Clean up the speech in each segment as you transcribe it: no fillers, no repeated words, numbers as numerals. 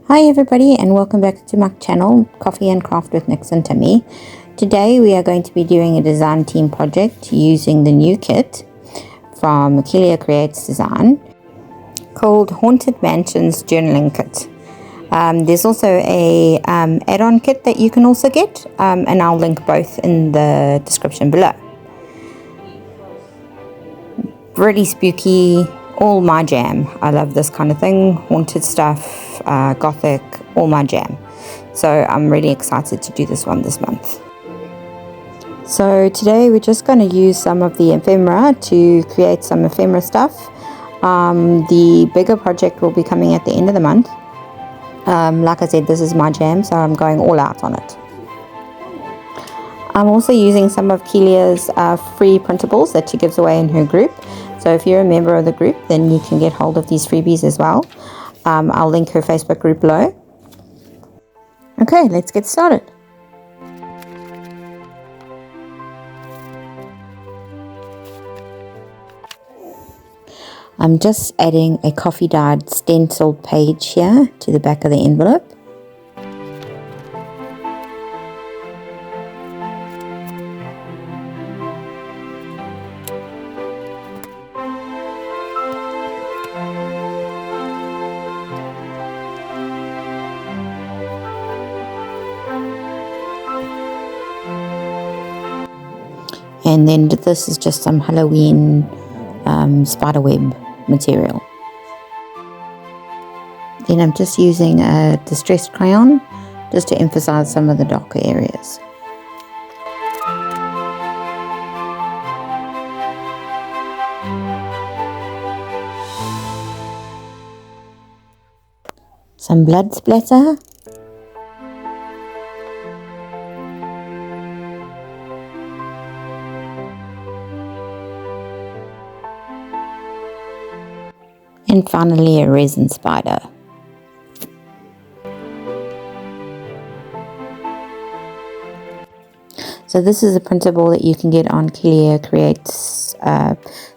Hi everybody, and welcome back to my channel, Coffee and Craft with Nix and Timmy. Today we are going to be doing a design team project using the new kit from Kila Create Design called Haunted Mansions Journaling Kit. There's also a add-on kit that you can also get, and I'll link both in the description below. Really spooky, all my jam. I love this kind of thing, haunted stuff, gothic, all my jam. So I'm really excited to do this one this month. So today we're just going to use some of the ephemera to create some ephemera stuff. The bigger project will be coming at the end of the month. Like I said, this is my jam, so I'm going all out on it. I'm also using some of Kila's free printables that she gives away in her group. So if you're a member of the group, then you can get hold of these freebies as well. I'll link her Facebook group below. Okay, let's get started. I'm just adding a coffee dyed stenciled page here to the back of the envelope. And then this is just some Halloween spiderweb material. Then I'm just using a distressed crayon just to emphasize some of the darker areas. Some blood splatter. And finally a resin spider. So this is a printable that you can get on Kila Create's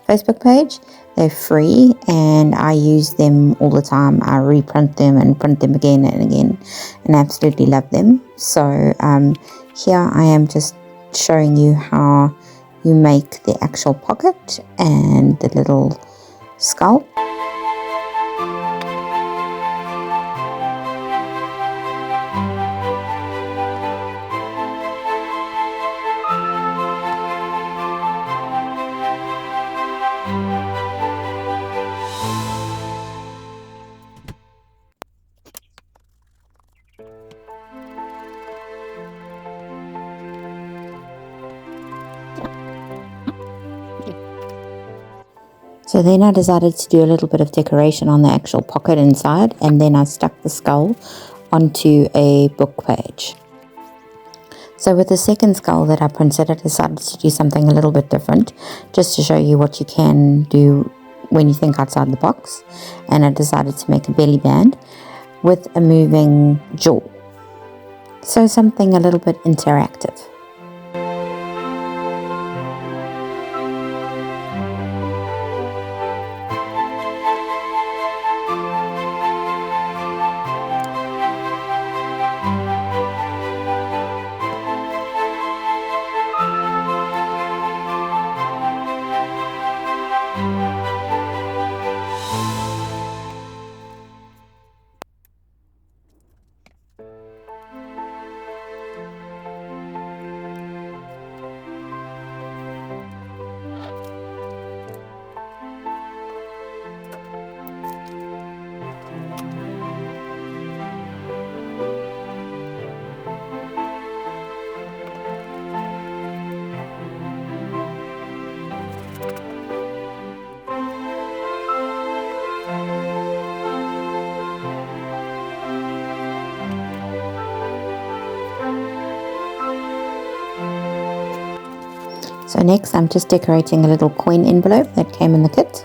Facebook page. They're free and I use them all the time. I reprint them and print them again and again and I absolutely love them. So here I am just showing you how you make the actual pocket and the little skull. So then I decided to do a little bit of decoration on the actual pocket inside, and then I stuck the skull onto a book page. So with the second skull that I printed, I decided to do something a little bit different, just to show you what you can do when you think outside the box. And I decided to make a belly band with a moving jaw. So something a little bit interactive. So next I'm just decorating a little coin envelope that came in the kit.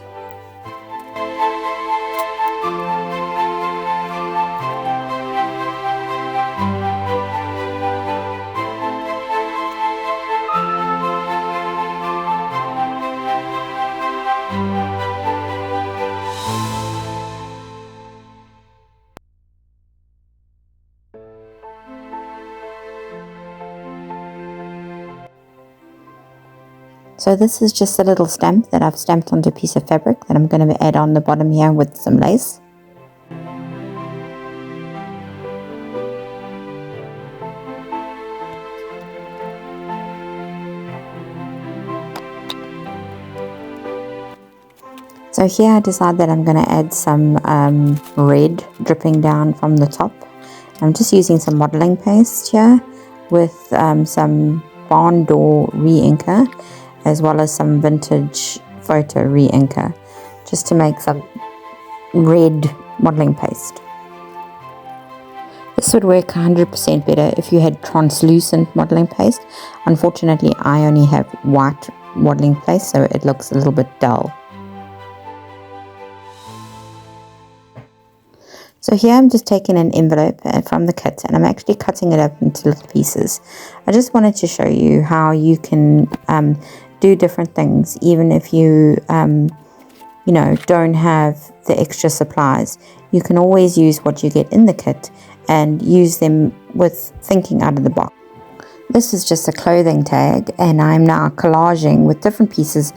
So this is just a little stamp that I've stamped onto a piece of fabric that I'm going to add on the bottom here with some lace. So here I decide that I'm going to add some red dripping down from the top. I'm just using some modeling paste here with some barn door re-inker, as well as some vintage photo re-inker, just to make some red modeling paste. This would work 100% better if you had translucent modeling paste. Unfortunately, I only have white modeling paste, so it looks a little bit dull. So here I'm just taking an envelope from the kit and I'm actually cutting it up into little pieces. I just wanted to show you how you can do different things even if you don't have the extra supplies. You can always use what you get in the kit and use them with thinking out of the box. This is just a clothing tag and I'm now collaging with different pieces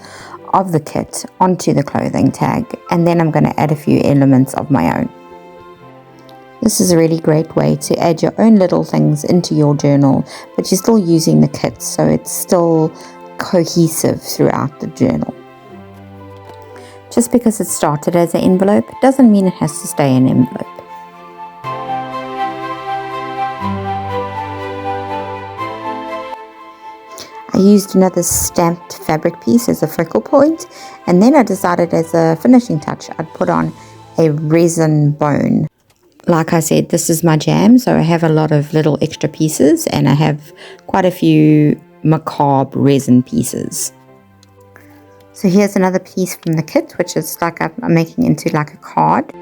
of the kit onto the clothing tag, and then I'm going to add a few elements of my own. This is a really great way to add your own little things into your journal, but you're still using the kit, so it's still cohesive throughout the journal. Just because it started as an envelope doesn't mean it has to stay an envelope. I used another stamped fabric piece as a focal point, and then I decided as a finishing touch I'd put on a resin bone. Like I said, this is my jam, so I have a lot of little extra pieces and I have quite a few macabre resin pieces. So here's another piece from the kit, which is like I'm making into like a card.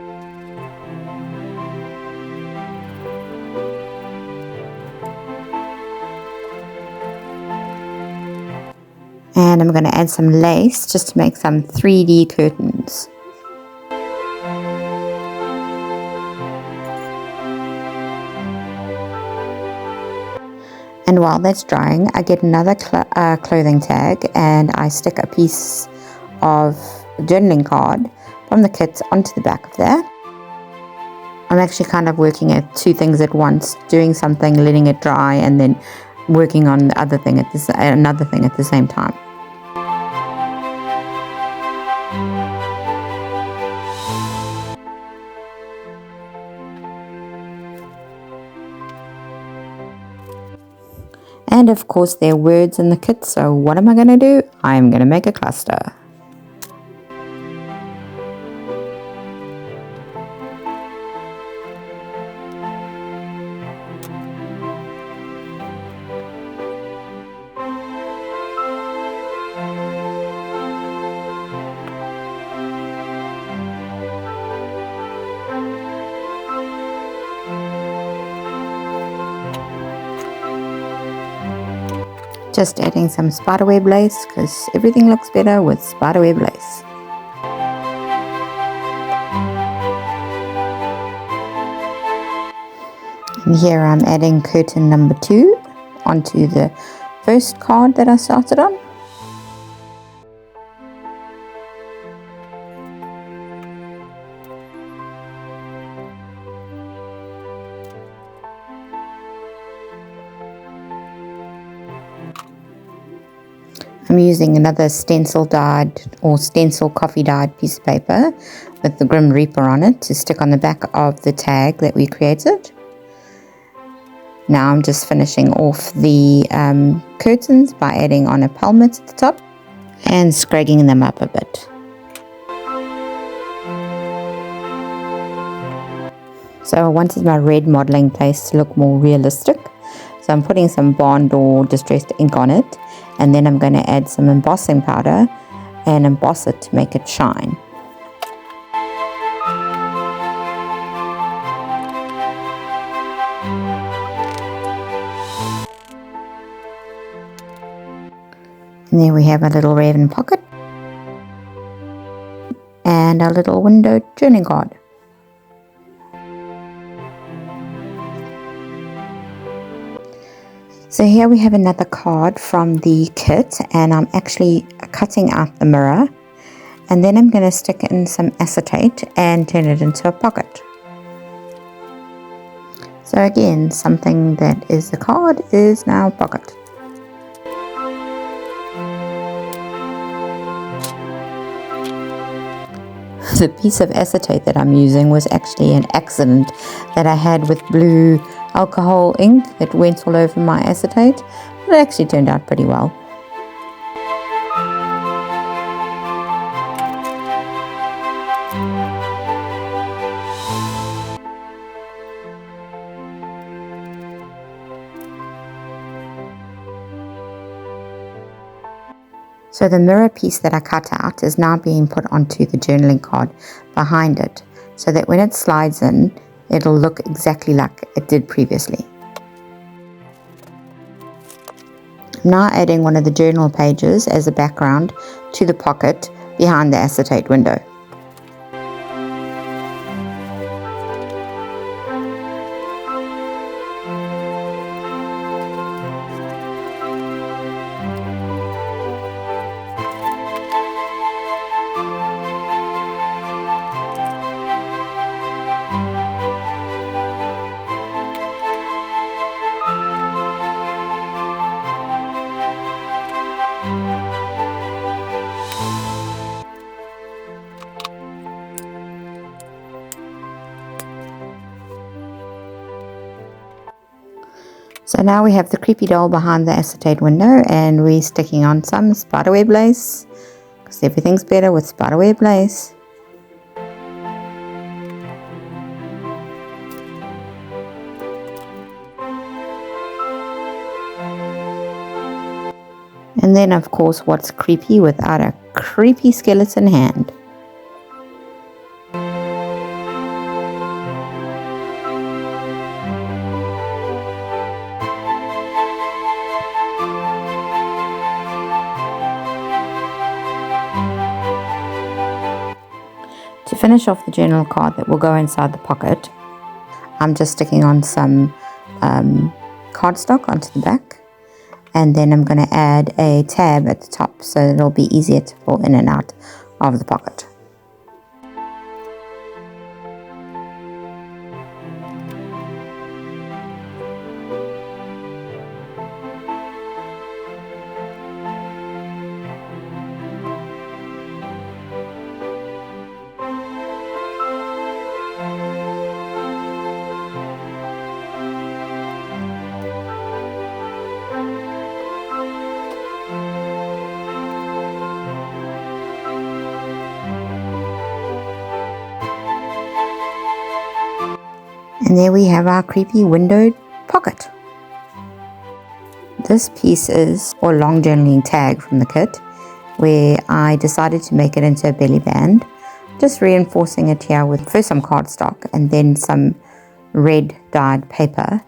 And I'm going to add some lace just to make some 3D curtains. And while that's drying, I get another clothing tag and I stick a piece of journaling card from the kit onto the back of that. I'm actually kind of working at two things at once, doing something, letting it dry, and then working on the other thing another thing at the same time. And of course there are words in the kit, so what am I going to do? I'm going to make a cluster. Just adding some spiderweb lace because everything looks better with spiderweb lace. And here I'm adding curtain number 2 onto the first card that I started on. I'm using another stencil dyed or stencil coffee dyed piece of paper with the Grim Reaper on it to stick on the back of the tag that we created. Now I'm just finishing off the curtains by adding on a pelmet at the top and scragging them up a bit. So I wanted my red modeling paste to look more realistic. So I'm putting some barn door distressed ink on it, and then I'm going to add some embossing powder and emboss it to make it shine. And there we have a little raven pocket and a little window journaling card. So here we have another card from the kit, and I'm actually cutting out the mirror, and then I'm going to stick in some acetate and turn it into a pocket. So again, something that is a card is now a pocket. The piece of acetate that I'm using was actually an accident that I had with blue alcohol ink that went all over my acetate, but it actually turned out pretty well. So the mirror piece that I cut out is now being put onto the journaling card behind it, so that when it slides in, it'll look exactly like it did previously. I'm now adding one of the journal pages as a background to the pocket behind the acetate window. So now we have the creepy doll behind the acetate window, and we're sticking on some spiderweb lace, because everything's better with spiderweb lace. And then of course, what's creepy without a creepy skeleton hand? To finish off the journal card that will go inside the pocket, I'm just sticking on some cardstock onto the back, and then I'm going to add a tab at the top so it'll be easier to pull in and out of the pocket. And there we have our creepy windowed pocket. This piece is a long journaling tag from the kit, where I decided to make it into a belly band, just reinforcing it here with first some cardstock and then some red dyed paper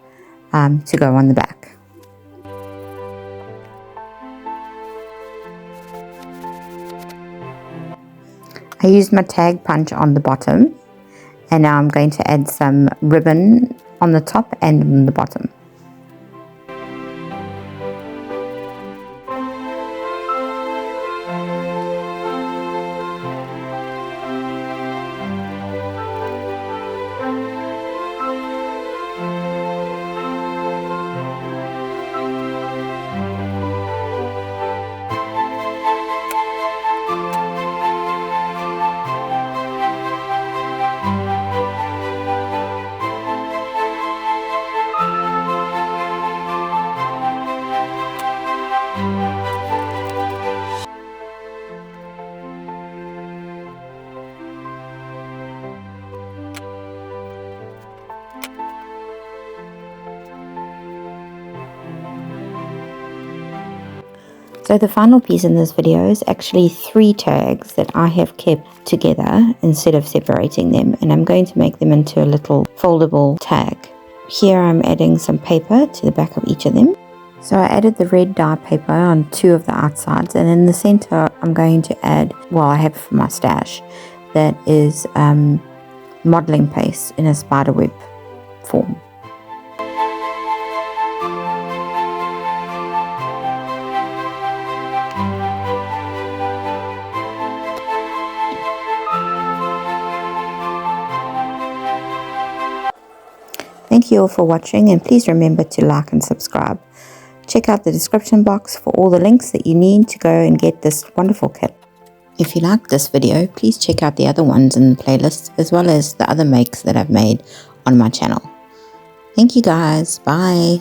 to go on the back. I used my tag punch on the bottom, and now I'm going to add some ribbon on the top and on the bottom. So the final piece in this video is actually 3 tags that I have kept together instead of separating them, and I'm going to make them into a little foldable tag. Here I'm adding some paper to the back of each of them. So I added the red dye paper on 2 of the outsides, and in the center I'm going to add, well, I have my stash, that is modeling paste in a spiderweb form. Thank you all for watching, and please remember to like and subscribe. Check out the description box for all the links that you need to go and get this wonderful kit. If you liked this video, please check out the other ones in the playlist, as well as the other makes that I've made on my channel. Thank you guys. Bye.